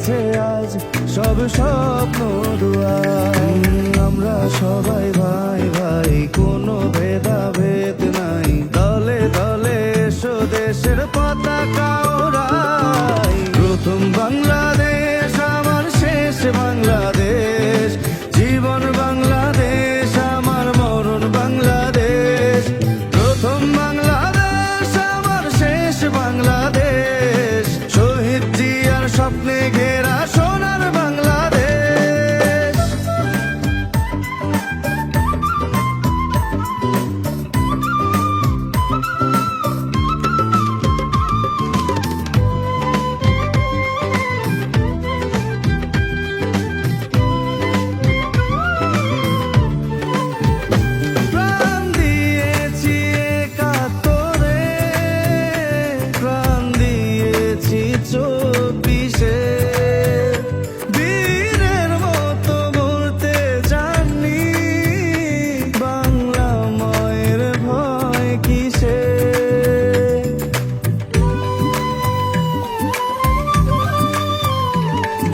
গেছে আজ সব স্বপ্ন দুয়ার। আমরা সবাই ভাই ভাই, কোনো ভেদাভেদ নাই। দলে দলে এসো দেশের পতাকা ওড়াই। প্রথম বাংলাদেশ আমার শেষ বাংলাদেশ, জীবন বাংলাদেশ আমার মরণ বাংলাদেশ। প্রথম বাংলাদেশ আমার শেষ বাংলাদেশ, শহীদ জিয়ার স্বপ্নে ঘেরা সোনার বাংলাদেশ। প্রাণ দিয়েছি একাত্তরে, প্রাণ দিয়েছি 24-এ। বীরের মতো মরতে জানি, বাংলা মায়ের ভয় কিসে।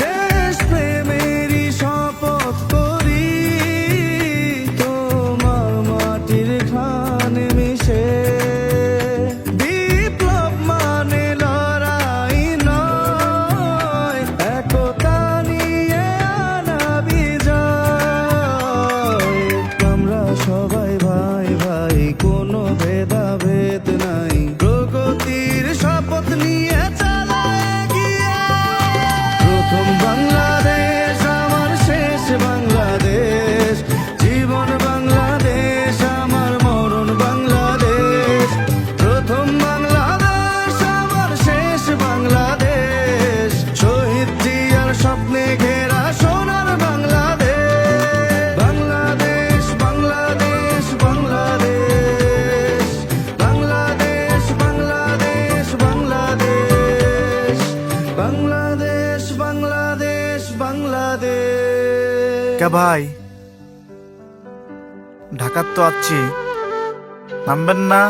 দেশ প্রেমেরই শপথ করি, তোমার মাটির ঘানে মিশে। বিপ্লব মানে লড়াই নয়, একতা নিয়ে আনা বিজয়। আমরা সবাই ভাই ভাই, কোনো ভেদাভেদ নাই। প্রগতির শপথ নিয়ে চালায় এগিয়ে। প্রথম বাংলাদেশ আমার শেষ বাংলাদেশ, জীবন বাংলাদেশ আমার মরণ বাংলাদেশ। প্রথম বাংলাদেশ আমার শেষ বাংলাদেশ, শহীদ জিয়ার স্বপ্নে ঘেরা সোনার বাংলাদেশ। বাংলাদেশ বাংলাদেশ বাংলাদেশ, বাংলাদেশ বাংলাদেশ বাংলাদেশ, বাংলাদেশ বাংলাদেশ বাংলাদেশ। কে ভাই, ঢাকার তো আছি, নামবেন না?